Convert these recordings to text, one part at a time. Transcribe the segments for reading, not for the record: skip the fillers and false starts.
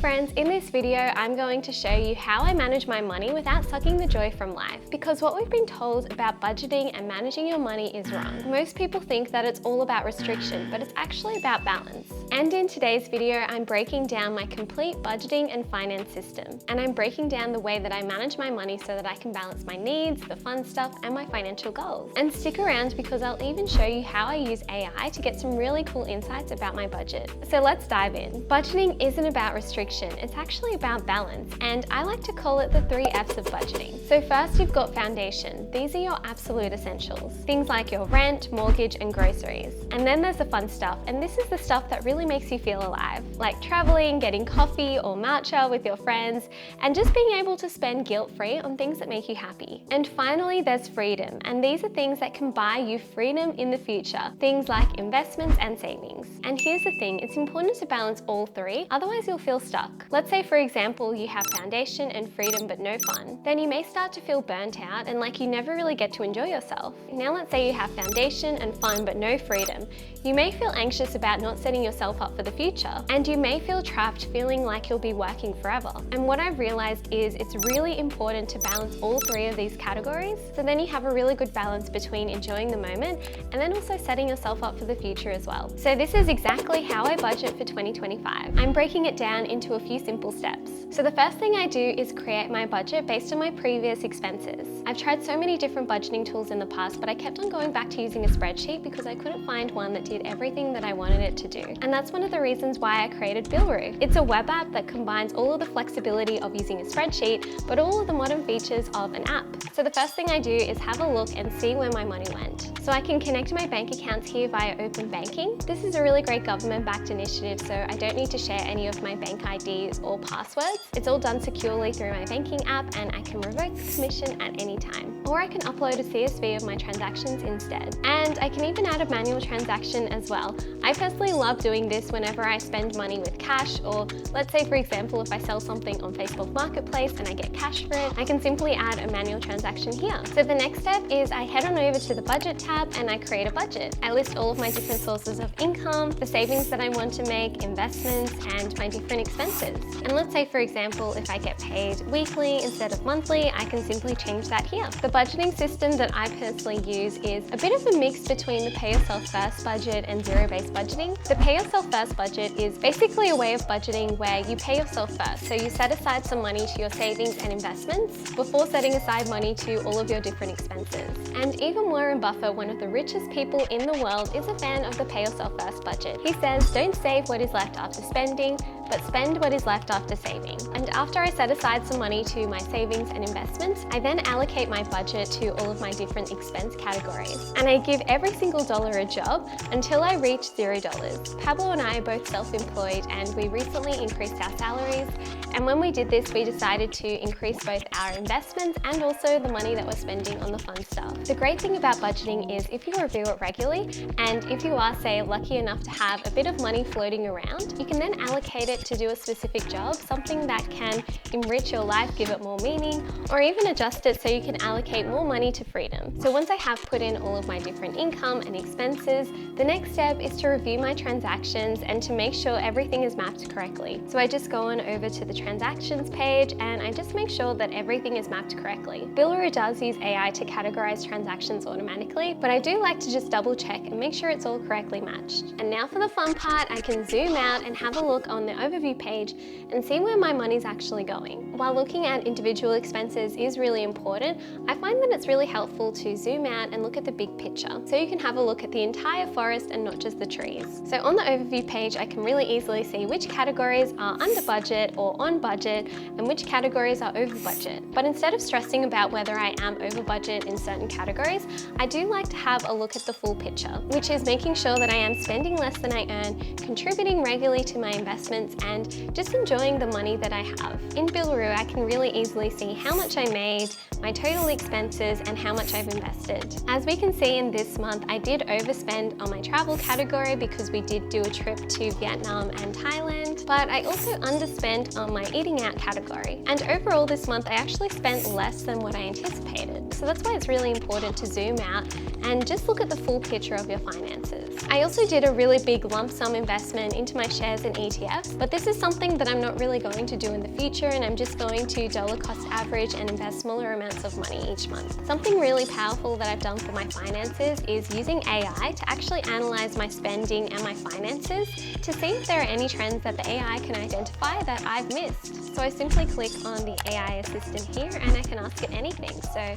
friends, in this video I'm going to show you how I manage my money without sucking the joy from life, because what we've been told about budgeting and managing your money is wrong. Most people think that it's all about restriction, but it's actually about balance. And in today's video I'm breaking down my complete budgeting and finance system, and I'm breaking down the way that I manage my money so that I can balance my needs, the fun stuff, and my financial goals. And stick around because I'll even show you how I use AI to get some really cool insights about my budget. So let's dive in. Budgeting isn't about restriction, it's actually about balance, and I like to call it the 3 F's of budgeting. So first, you've got foundation. These are your absolute essentials. Things like your rent, mortgage, and groceries. And then there's the fun stuff, and this is the stuff that really makes you feel alive, like traveling, getting coffee or matcha with your friends, and just being able to spend guilt-free on things that make you happy. And finally, there's freedom, and these are things that can buy you freedom in the future, things like investments and savings. And here's the thing, it's important to balance all 3, otherwise you'll feel stuck. Let's say, for example, you have foundation and freedom but no fun. Then you may start to feel burnt out and like you never really get to enjoy yourself. Now let's say you have foundation and fun but no freedom. You may feel anxious about not setting yourself up for the future, and you may feel trapped, feeling like you'll be working forever. And what I've realized is it's really important to balance all 3 of these categories, so then you have a really good balance between enjoying the moment and then also setting yourself up for the future as well. So this is exactly how I budget for 2025. I'm breaking it down into a few simple steps. So the first thing I do is create my budget based on my previous expenses. I've tried so many different budgeting tools in the past, but I kept on going back to using a spreadsheet because I couldn't find one that did everything that I wanted it to do. And that's one of the reasons why I created Billroo. It's a web app that combines all of the flexibility of using a spreadsheet, but all of the modern features of an app. So the first thing I do is have a look and see where my money went. So I can connect my bank accounts here via open banking. This is a really great government-backed initiative, so I don't need to share any of my bank IDs or passwords. It's all done securely through my banking app, and I can revoke the commission at any time. Or I can upload a CSV of my transactions instead. And I can even add a manual transaction as well. I personally love doing this whenever I spend money with cash, or let's say, for example, if I sell something on Facebook Marketplace and I get cash for it, I can simply add a manual transaction here. So the next step is I head on over to the budget tab and I create a budget. I list all of my different sources of income, the savings that I want to make, investments, and my different expenses. And let's say, for example, if I get paid weekly instead of monthly, I can simply change that here. The budgeting system that I personally use is a bit of a mix between the pay yourself first budget and zero-based budgeting. The pay yourself first budget is basically a way of budgeting where you pay yourself first. So you set aside some money to your savings and investments before setting aside money to all of your different expenses. And even Warren Buffett, one of the richest people in the world, is a fan of the pay yourself first budget. He says, don't save what is left after spending, but spend what is left after saving. And after I set aside some money to my savings and investments, I then allocate my budget to all of my different expense categories. And I give every single dollar a job until I reach $0. Pablo and I are both self-employed, and we recently increased our salaries. And when we did this, we decided to increase both our investments and also the money that we're spending on the fun stuff. The great thing about budgeting is if you review it regularly, and if you are, say, lucky enough to have a bit of money floating around, you can then allocate it to do a specific job, something that can enrich your life, give it more meaning, or even adjust it so you can allocate more money to freedom. So once I have put in all of my different income and expenses, the next step is to review my transactions and to make sure everything is mapped correctly. So I just go on over to the transactions page and I just make sure that everything is mapped correctly. Billroo does use AI to categorize transactions automatically, but I do like to just double check and make sure it's all correctly matched. And now for the fun part, I can zoom out and have a look on the overview page and see where my money's actually going. While looking at individual expenses is really important, I find that it's really helpful to zoom out and look at the big picture, so you can have a look at the entire forest and not just the trees. So on the overview page, I can really easily see which categories are under budget or on budget and which categories are over budget. But instead of stressing about whether I am over budget in certain categories, I do like to have a look at the full picture, which is making sure that I am spending less than I earn, contributing regularly to my investments, and just enjoying the money that I have. In Billroo, I can really easily see how much I made, my total expenses, and how much I've invested. As we can see in this month, I did overspend on my travel category because we did do a trip to Vietnam and Thailand, but I also underspent on my eating out category. And overall this month, I actually spent less than what I anticipated. So that's why it's really important to zoom out and just look at the full picture of your finances. I also did a really big lump sum investment into my shares and ETFs, but this is something that I'm not really going to do in the future, and I'm just going to dollar cost average and invest smaller amounts of money each month. Something really powerful that I've done for my finances is using AI to actually analyze my spending and my finances to see if there are any trends that the AI can identify that I've missed. So I simply click on the AI assistant here and I can ask it anything. So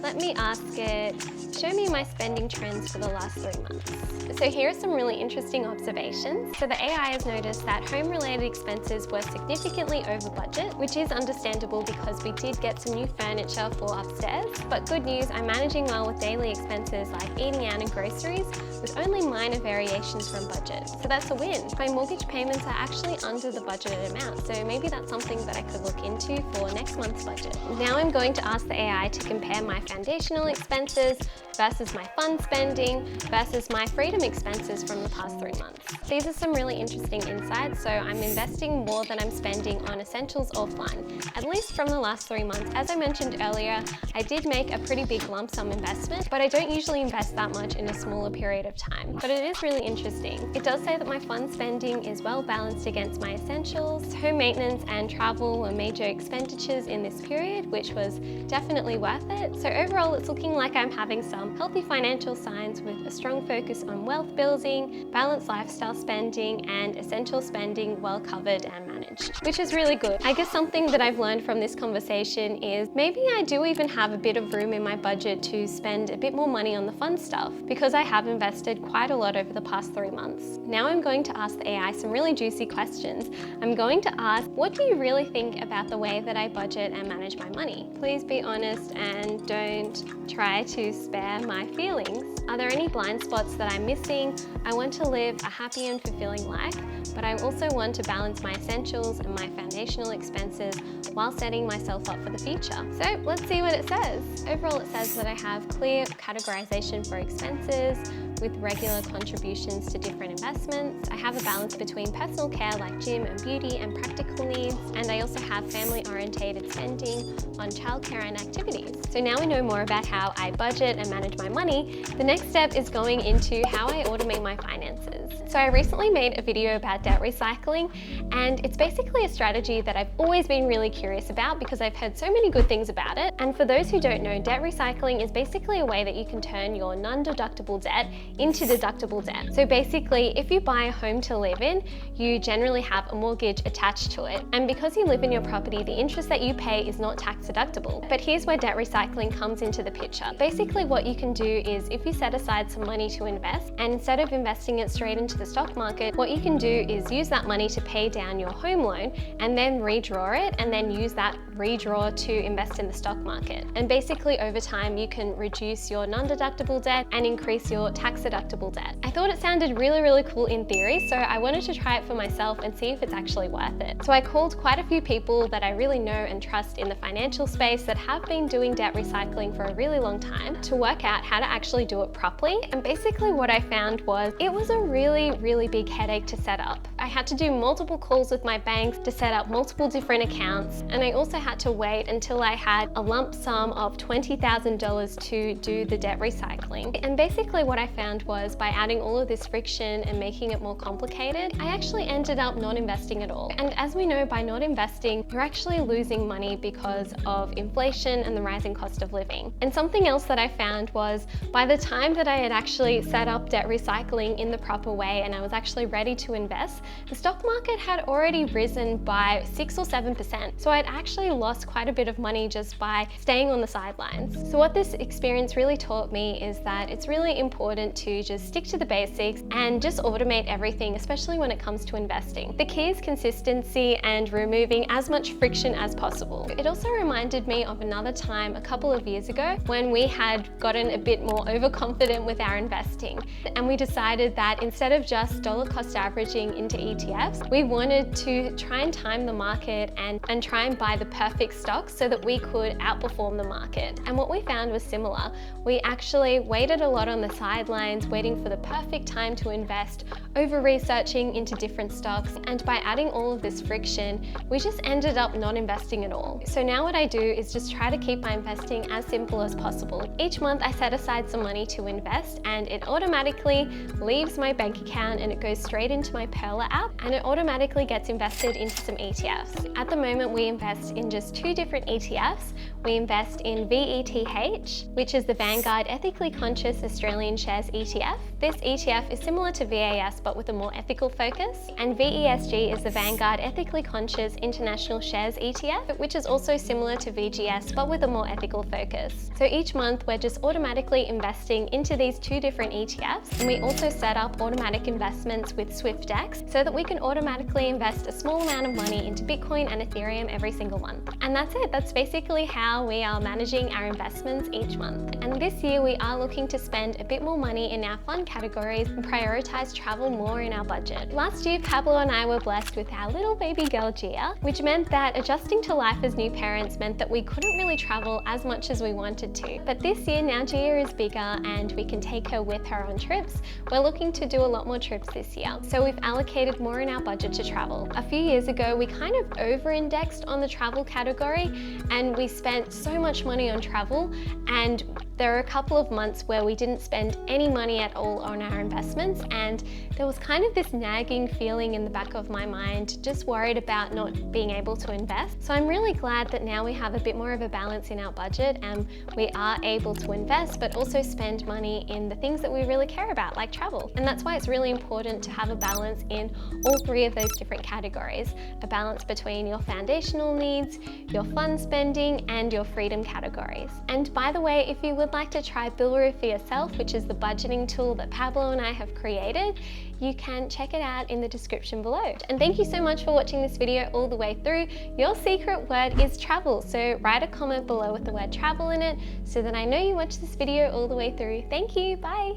let me ask it, show me my spending trends for the last 3 months. So here are some really interesting observations. So the AI has noticed that home-related expenses were significantly over budget, which is understandable because we did get some new furniture for upstairs. But good news, I'm managing well with daily expenses like eating out and groceries, with only minor variations from budget. So that's a win. My mortgage payments are actually under the budgeted amount, so maybe that's something that I could look into for next month's budget. Now I'm going to ask the AI to compare my foundational expenses versus my fun spending versus my freedom expenses from the past 3 months. These are some really interesting insights. So I'm investing more than I'm spending on essentials or fun, at least from the last 3 months. As I mentioned earlier, I did make a pretty big lump sum investment, but I don't usually invest that much in a smaller period of time. But it is really interesting. It does say that my fun spending is well balanced against my essentials. Home maintenance and travel were major expenditures in this period, which was definitely worth it. So overall, it's looking like I'm having some healthy financial signs with a strong focus on wealth building, balanced lifestyle spending, and essential spending well covered and managed, which is really good. I guess something that I've learned from this conversation is maybe I do even have a bit of room in my budget to spend a bit more money on the fun stuff, because I have invested quite a lot over the past 3 months. Now I'm going to ask the AI some really juicy questions. I'm going to ask, what do you really think about the way that I budget and manage my money? Please be honest and don't try to spare my feelings. Are there any blind spots that I'm missing? I want to live a happy and fulfilling life, but I also want to balance my essentials and my foundational expenses while setting myself up for the future. So let's see what it says. Overall, it says that I have clear categorization for expenses with regular contributions to different investments. I have a balance between personal care like gym and beauty and practical needs, and I also have family-orientated spending on childcare and activities. So now we know more about how I budget and manage my money. The next step is going into how I automate my finances. So I recently made a video about debt recycling, and it's basically a strategy that I've always been really curious about because I've heard so many good things about it. And for those who don't know, debt recycling is basically a way that you can turn your non-deductible debt into deductible debt. So basically, if you buy a home to live in, you generally have a mortgage attached to it. And because you live in your property, the interest that you pay is not tax deductible. But here's where debt recycling comes into the picture. Basically, what you can do is if you set aside some money to invest, and instead of investing it straight into the stock market, what you can do is use that money to pay down your home loan and then redraw it, and then use that redraw to invest in the stock market. And basically over time, you can reduce your non-deductible debt and increase your tax-deductible debt. I thought it sounded really, really cool in theory, so I wanted to try it for myself and see if it's actually worth it. So I called quite a few people that I really know and trust in the financial space that have been doing debt recycling for a really long time to work out how to actually do it properly. And basically what I found was it was a really big headache to set up. I had to do multiple calls with my banks to set up multiple different accounts, and I also had to wait until I had a lump sum of $20,000 to do the debt recycling. And basically what I found was by adding all of this friction and making it more complicated, I actually ended up not investing at all. And as we know, by not investing, you're actually losing money because of inflation and the rising cost of living. And something else that I found was by the time that I had actually set up debt recycling in the proper way and I was actually ready to invest, the stock market had already risen by 6 or 7%. So I'd actually lost quite a bit of money just by staying on the sidelines. So what this experience really taught me is that it's really important to just stick to the basics and just automate everything, especially when it comes to investing. The key is consistency and removing as much friction as possible. It also reminded me of another time a couple of years ago when we had gotten a bit more overconfident with our investing, and we decided that instead of just dollar cost averaging into ETFs. We wanted to try and time the market and try and buy the perfect stocks so that we could outperform the market. And what we found was similar. We actually waited a lot on the sidelines, waiting for the perfect time to invest, over-researching into different stocks, and by adding all of this friction, we just ended up not investing at all. So now what I do is just try to keep my investing as simple as possible. Each month I set aside some money to invest, and it automatically leaves my bank account and it goes straight into my Pearler app, and it automatically gets invested into some ETFs. At the moment we invest in just 2 different ETFs. We invest in VETH, which is the Vanguard Ethically Conscious Australian Shares ETF. This ETF is similar to VAS but with a more ethical focus, and VESG is the Vanguard Ethically Conscious International Shares ETF, which is also similar to VGS but with a more ethical focus. So each month we're just automatically investing into these 2 different ETFs, and we also set up automatic investments with SwiftX so that we can automatically invest a small amount of money into Bitcoin and Ethereum every single month. And that's it. That's basically how we are managing our investments each month. And this year we are looking to spend a bit more money in our fun categories and prioritize travel more in our budget. Last year Pablo and I were blessed with our little baby girl Gia, which meant that adjusting to life as new parents meant that we couldn't really travel as much as we wanted to. But this year, now Gia is bigger and we can take her with her on trips, we're looking to do a lot more trips this year. So we've allocated more in our budget to travel. A few years ago we kind of over-indexed on the travel category and we spent so much money on travel, and there were a couple of months where we didn't spend any money at all on our investments, and there was kind of this nagging feeling in the back of my mind, just worried about not being able to invest. So I'm really glad that now we have a bit more of a balance in our budget and we are able to invest but also spend money in the things that we really care about, like travel. And that's why it's really important to have a balance in all 3 of those different categories. A balance between your foundational needs, your fun spending, and your freedom categories. And by the way, if you would like to try Billroo for yourself, which is the budgeting tool that Pablo and I have created, you can check it out in the description below. And thank you so much for watching this video all the way through. Your secret word is travel, so write a comment below with the word travel in it so that I know you watched this video all the way through. Thank you, bye!